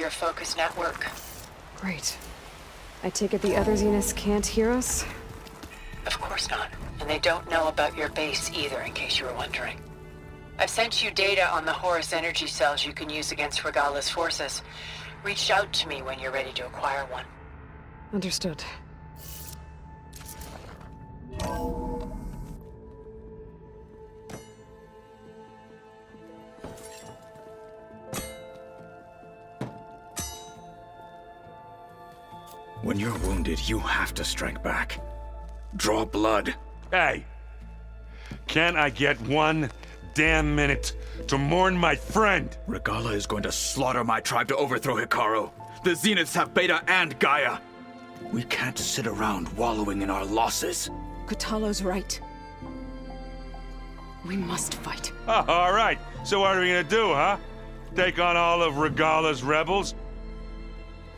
your focus network. Great. I take it the other Zeniths can't hear us? Of course not. And they don't know about your base either, in case you were wondering. I've sent you data on the Horus energy cells you can use against Regala's forces. Reach out to me when you're ready to acquire one. Understood. When you're wounded, you have to strike back. Draw blood. Hey! Can't I get one damn minute to mourn my friend? Regala is going to slaughter my tribe to overthrow Hikaru. The Zeniths have Beta and Gaia. We can't sit around wallowing in our losses. Kotallo's right. We must fight. Oh, all right. So what are we gonna do, huh? Take on all of Regala's rebels?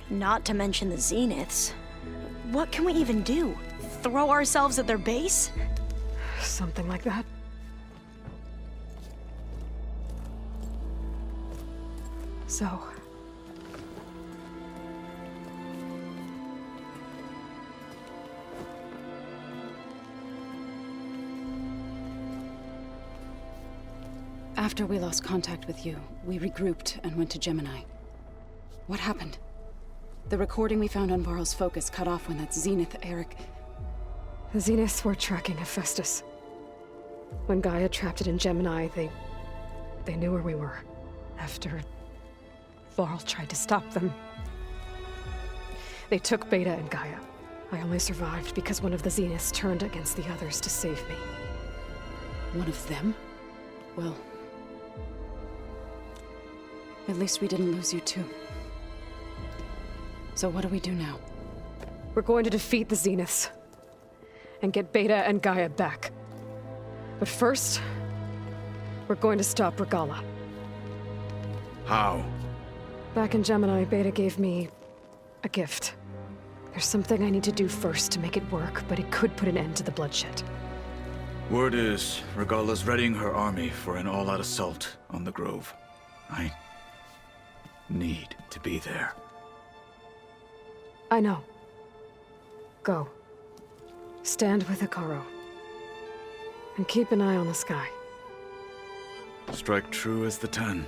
Not to mention the Zeniths. What can we even do? Throw ourselves at their base? Something like that. So... After we lost contact with you, we regrouped and went to Gemini. What happened? The recording we found on Varl's focus cut off when that Zenith, Eric... The Zeniths were tracking Hephaestus. When Gaia trapped it in Gemini, they knew where we were. After... Varl tried to stop them. They took Beta and Gaia. I only survived because one of the Zeniths turned against the others to save me. One of them? Well... At least we didn't lose you too. So what do we do now? We're going to defeat the Zeniths. And get Beta and Gaia back. But first... we're going to stop Regala. How? Back in Gemini, Beta gave me... a gift. There's something I need to do first to make it work, but it could put an end to the bloodshed. Word is, Regala's readying her army for an all-out assault on the Grove. I... need to be there. I know. Go. Stand with Hikaru. And keep an eye on the sky. Strike true as the 10.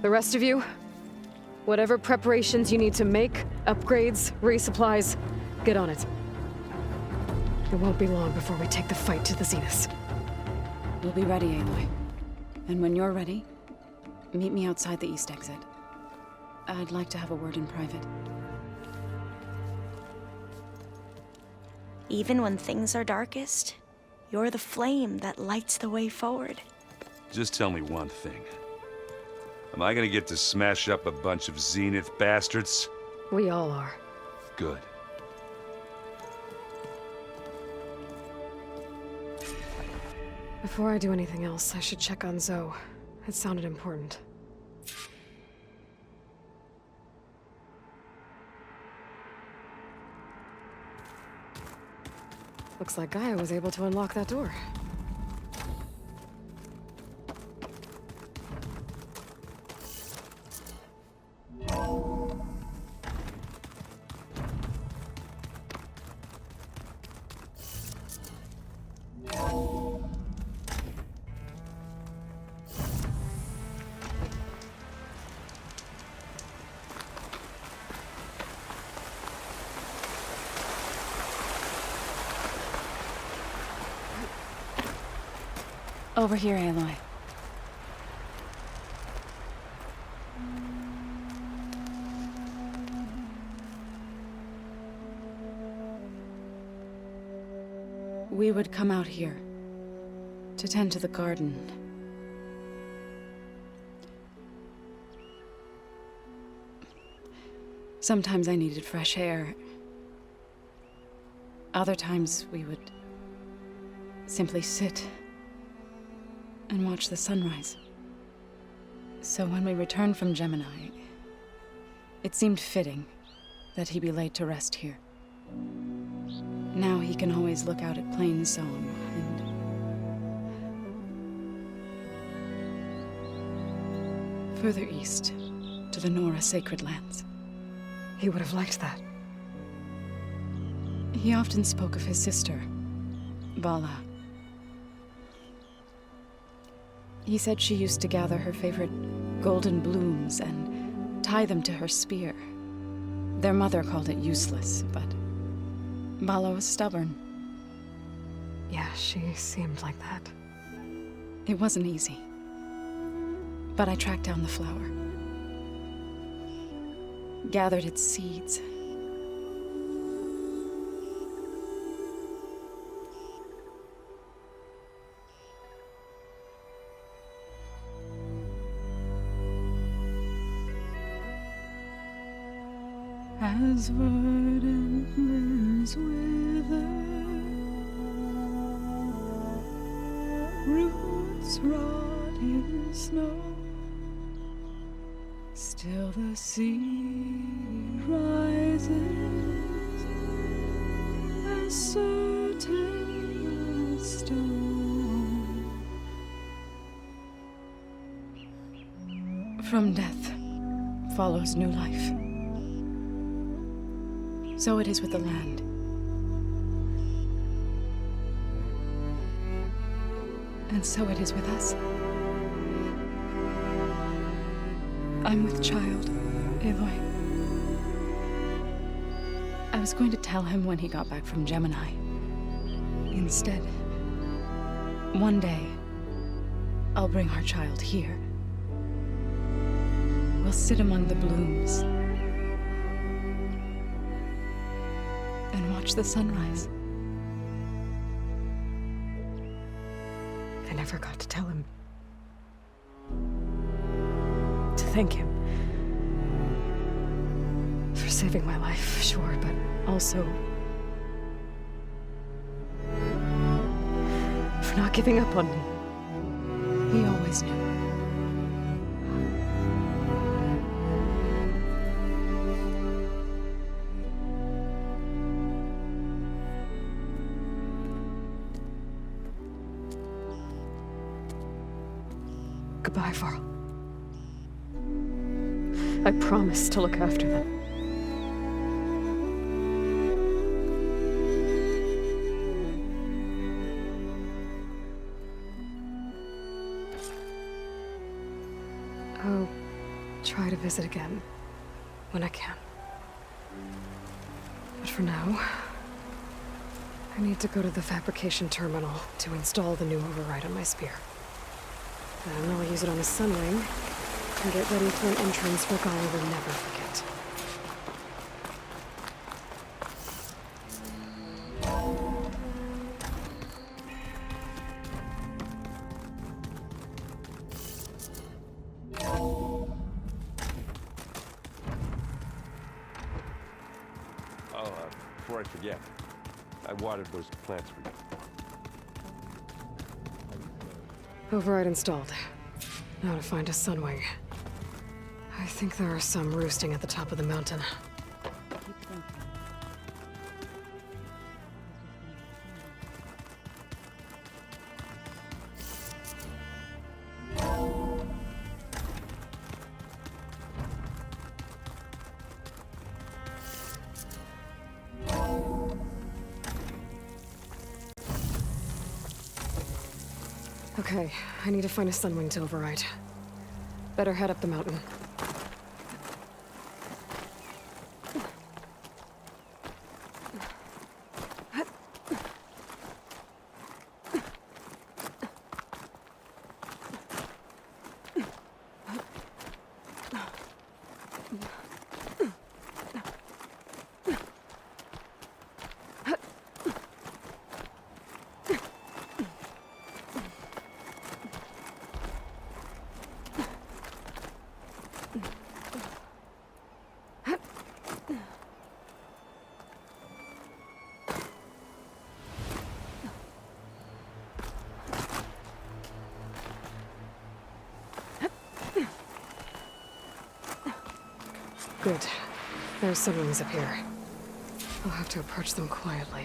The rest of you, whatever preparations you need to make, upgrades, resupplies, get on it. It won't be long before we take the fight to the Zeniths. We'll be ready, Aloy. And when you're ready, meet me outside the east exit. I'd like to have a word in private. Even when things are darkest, you're the flame that lights the way forward. Just tell me one thing. Am I gonna get to smash up a bunch of Zenith bastards? We all are. Good. Before I do anything else, I should check on Zoe. It sounded important. Looks like Gaia was able to unlock that door. Over here, Aloy. We would come out here to tend to the garden. Sometimes I needed fresh air. Other times we would simply sit and watch the sunrise. So when we returned from Gemini, it seemed fitting that he be laid to rest here. Now he can always look out at Plain Song and Further east, to the Nora sacred lands. He would have liked that. He often spoke of his sister, Vala. He said she used to gather her favorite golden blooms and tie them to her spear. Their mother called it useless, but Vala was stubborn. Yeah, she seemed like that. It wasn't easy. But I tracked down the flower. Gathered its seeds. As verdant limbs wither, roots rot in snow, still the sea rises, as certain as stone. From death follows new life. So it is with the land. And so it is with us. I'm with child, Aloy. I was going to tell him when he got back from Gemini. Instead, one day, I'll bring our child here. We'll sit among the blooms and watch the sunrise. I never got to tell him. To thank him. For saving my life, sure, but also for not giving up on me. He always knew. Goodbye, Varl. I promise to look after them. I'll try to visit again when I can. But for now, I need to go to the fabrication terminal to install the new override on my spear. Then I'll use it on the Sunwing and get ready for an entrance Regala will never forget. Before I forget, I watered those plants for you. Override installed. Now to find a Sunwing. I think there are some roosting at the top of the mountain. Okay, I need to find a Sunwing to override. Better head up the mountain. Good. There's Sunwings up here. I'll have to approach them quietly.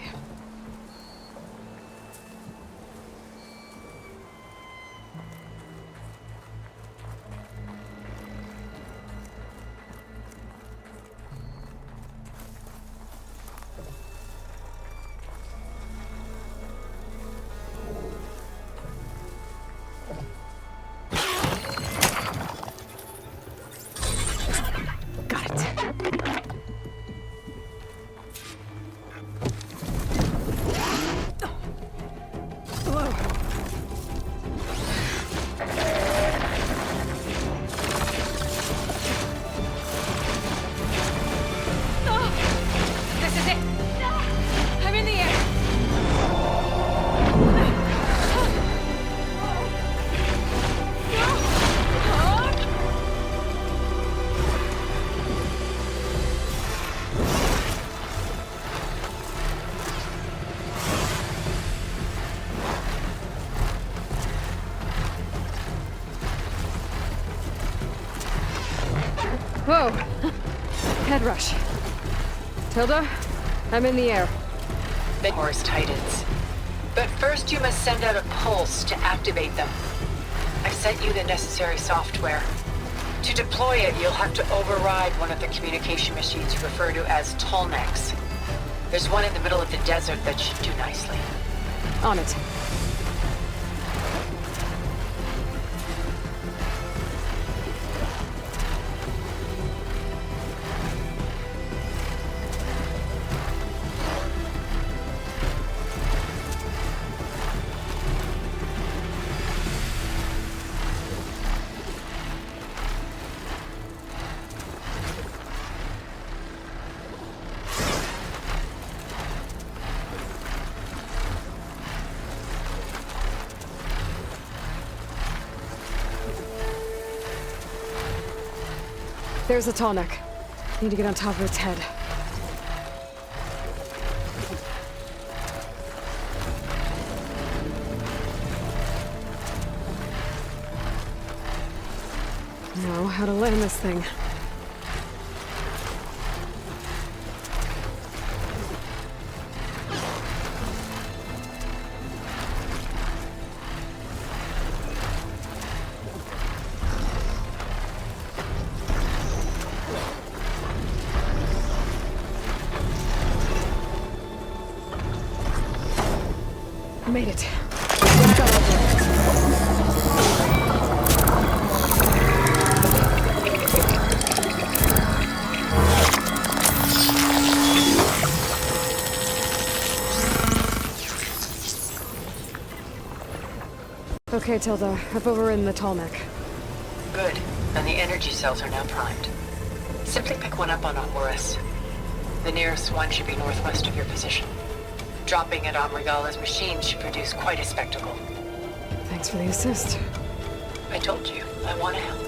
Whoa! Head rush. Tilda, I'm in the air. The horse tightens. But first you must send out a pulse to activate them. I've sent you the necessary software. To deploy it, you'll have to override one of the communication machines you refer to as Tolnecs. There's one in the middle of the desert that should do nicely. On it. There's the tall neck. Need to get on top of its head. Now, how to land this thing. Made it. Okay, Tilda. I've overridden the tall neck. Good. And the energy cells are now primed. Simply pick one up on a Horus. The nearest one should be northwest of your position. Dropping it on Regalla's machine should produce quite a spectacle. Thanks for the assist. I told you, I want to help.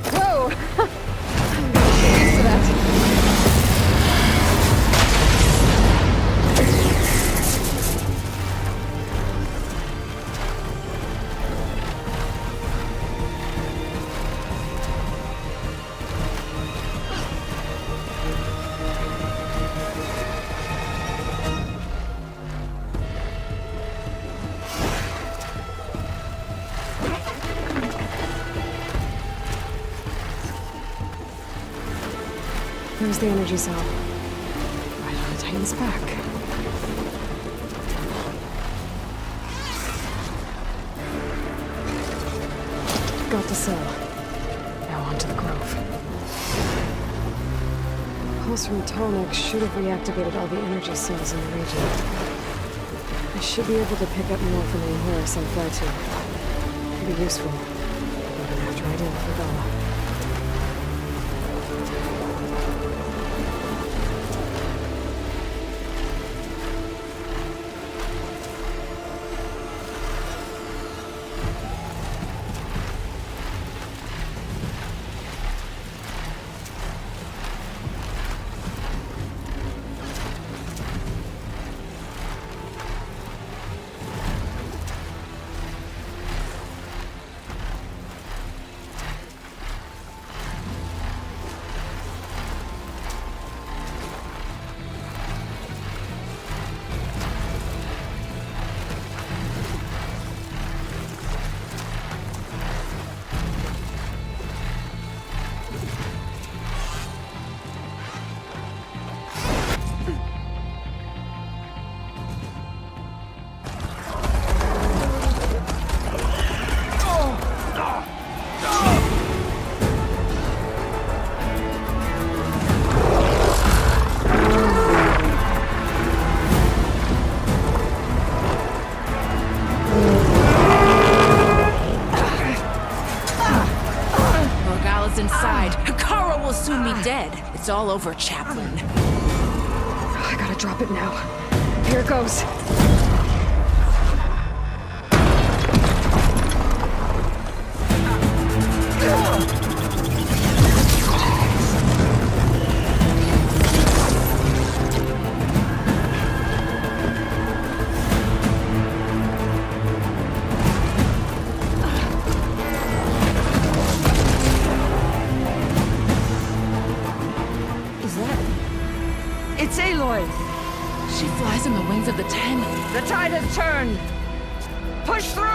Whoa! I'm getting used to that. There's the energy cell. Right on the Titan's back. Got the cell. Now onto the Grove. Pulse from Tolneck should have reactivated all the energy cells in the region. I should be able to pick up more from the Horus and fly to. Could be useful. Even after I deal with Regalla. Inside. Kara will soon be dead. It's all over, Chaplain. I gotta drop it now. Here goes. It's Aloy! She flies on the wings of the Ten. The tide has turned! Push through!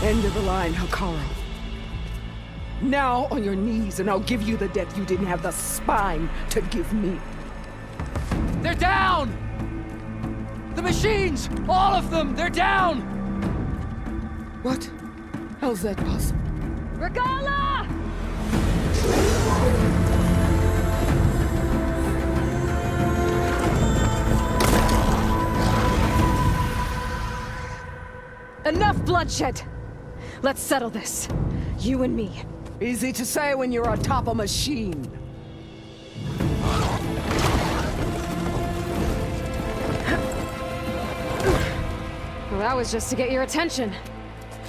End of the line, Hikaru. Now on your knees, and I'll give you the death you didn't have the spine to give me. They're down! The machines! All of them! They're down! What? How's that possible? Regala! Enough bloodshed! Let's settle this. You and me. Easy to say when you're atop a machine. Well, that was just to get your attention.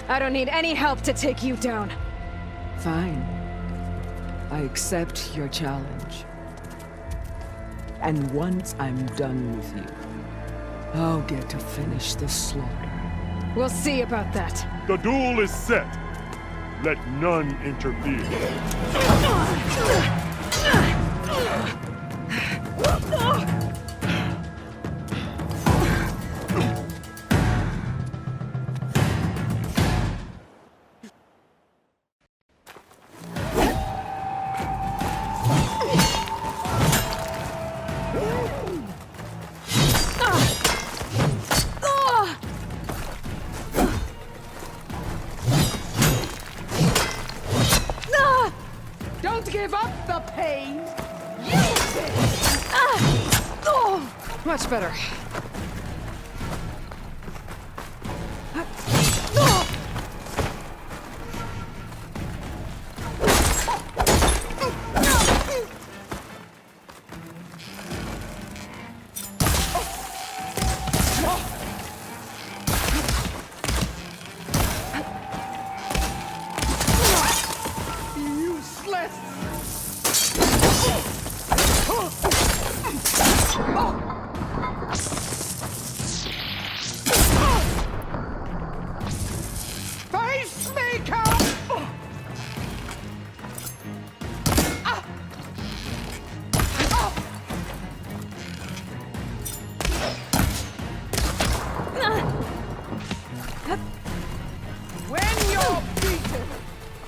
I don't need any help to take you down. Fine. I accept your challenge. And once I'm done with you, I'll get to finish the slaughter. We'll see about that. The duel is set. Let none interfere. Don't give up the pain! Much better. When you're beaten,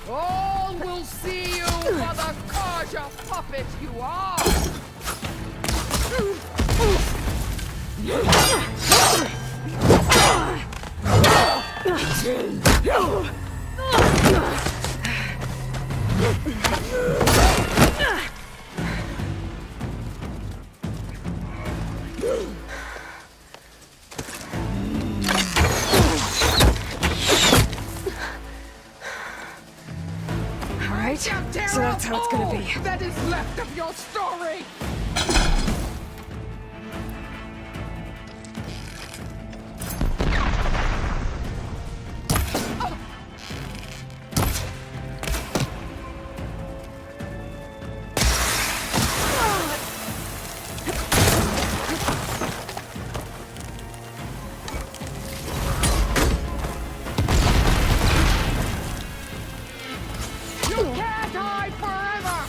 all will see you for the Karja puppet you are! Alright, so that's how it's gonna be. That is left of your story! You can't hide forever!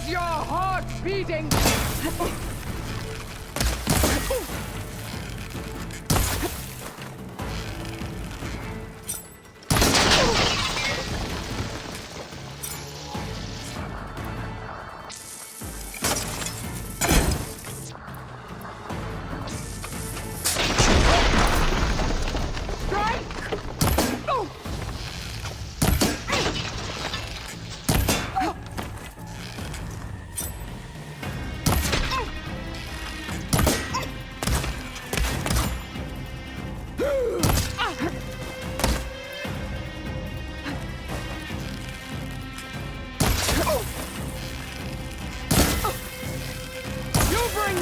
Is your heart beating?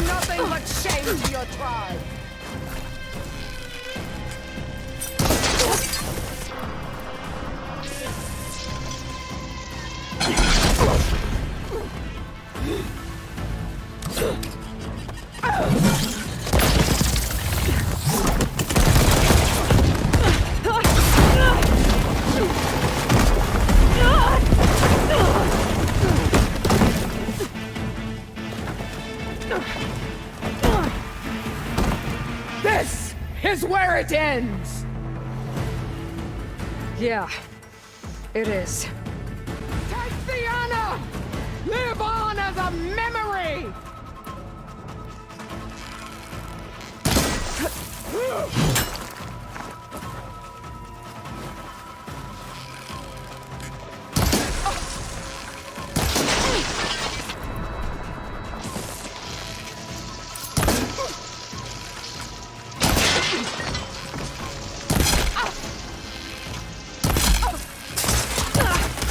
Nothing but shame to your tribe! This is where it ends! Yeah, it is. Take the honor! Live on as a memory!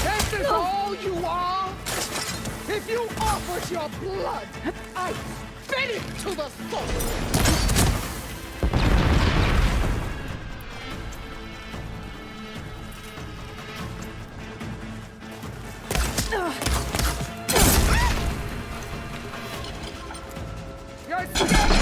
This is all you are? If you offered your blood, I'd spit it to the soul! You're scared!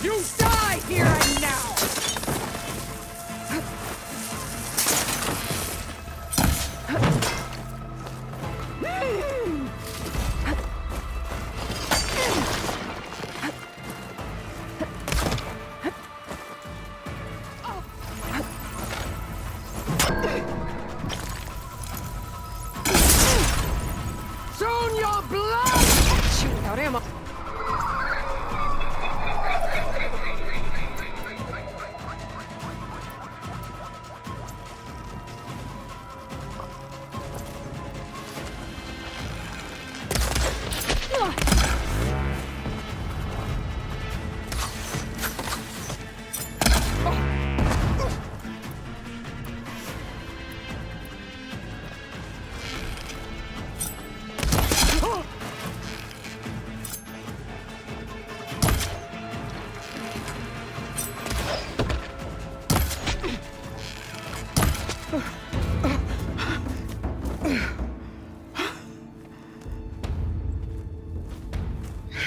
You die here and now! Soon your blood! Shooting out ammo.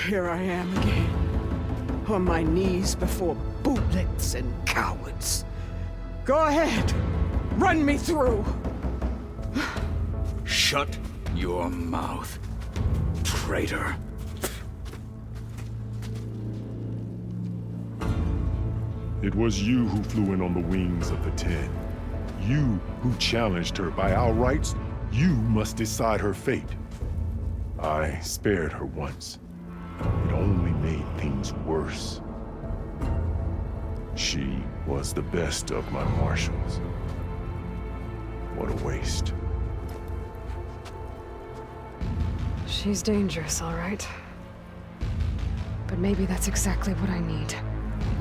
Here I am again, on my knees before bootlets and cowards. Go ahead, run me through. Shut your mouth, traitor. It was you who flew in on the wings of the 10. You who challenged her by our rights. You must decide her fate. I spared her once. It only made things worse. She was the best of my marshals. What a waste. She's dangerous, all right. But maybe that's exactly what I need.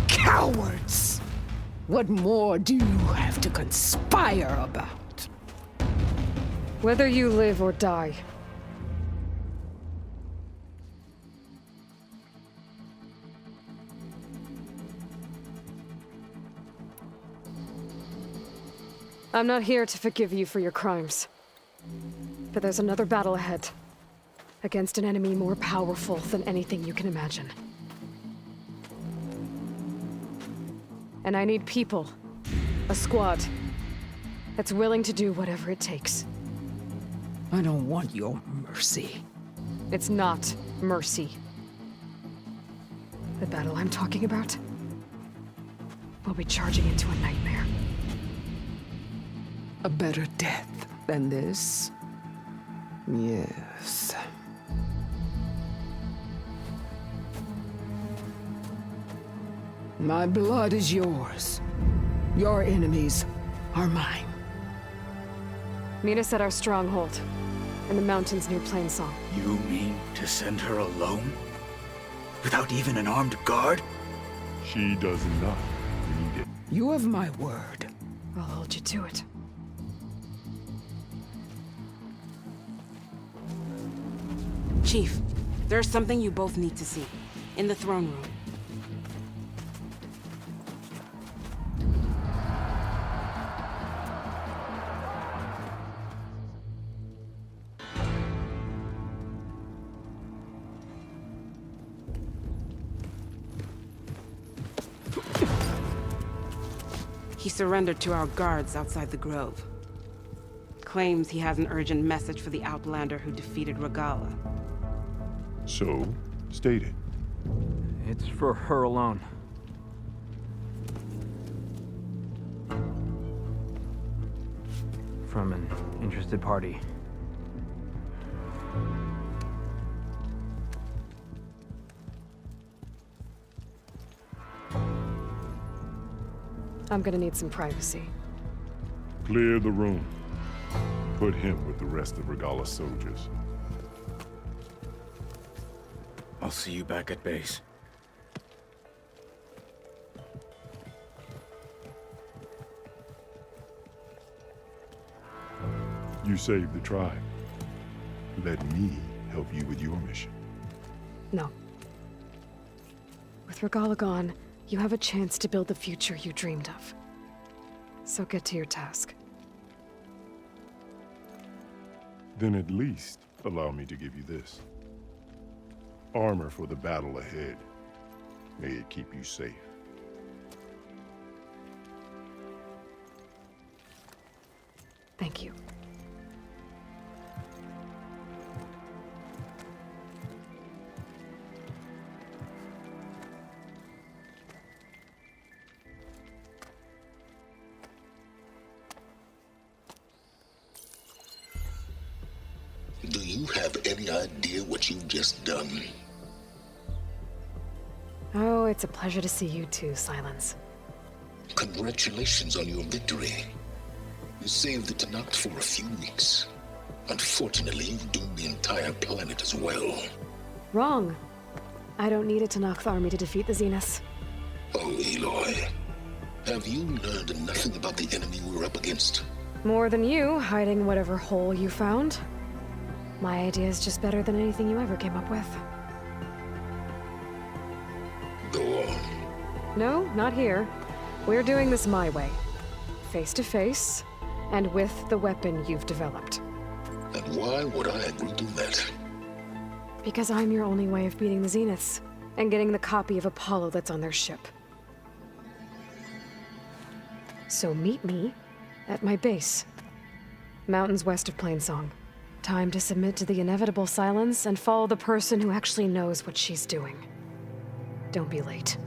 Cowards! What more do you have to conspire about? Whether you live or die. I'm not here to forgive you for your crimes. But there's another battle ahead. against an enemy more powerful than anything you can imagine. And I need people. A squad. That's willing to do whatever it takes. I don't want your mercy. It's not mercy. The battle I'm talking about will be charging into a nightmare. A better death than this? Yes. My blood is yours. Your enemies are mine. Meet us at our stronghold, in the mountains near Plainsong. You mean to send her alone? Without even an armed guard? She does not need it. You have my word. I'll hold you to it. Chief, there's something you both need to see. In the throne room. He surrendered to our guards outside the grove. Claims he has an urgent message for the Outlander who defeated Regalla. So, state it. It's for her alone. From an interested party. I'm gonna need some privacy. Clear the room. Put him with the rest of Regalla's soldiers. I'll see you back at base. You saved the tribe. Let me help you with your mission. No. With Regalla gone, you have a chance to build the future you dreamed of. So get to your task. Then at least allow me to give you this. Armor for the battle ahead. May it keep you safe. Thank you. Do you have any idea what you've just done? Oh, it's a pleasure to see you too, Silence. Congratulations on your victory. You saved the Tenakth for a few weeks. Unfortunately, you've doomed the entire planet as well. Wrong. I don't need a Tenakth army to defeat the Zeniths. Oh, Aloy. Have you learned nothing about the enemy we're up against? More than you, hiding whatever hole you found. My idea is just better than anything you ever came up with. Go on. No, not here. We're doing this my way. Face to face, and with the weapon you've developed. And why would I agree to that? Because I'm your only way of beating the Zeniths, and getting the copy of Apollo that's on their ship. So meet me at my base. Mountains west of Plainsong. Time to submit to the inevitable silence and follow the person who actually knows what she's doing. Don't be late.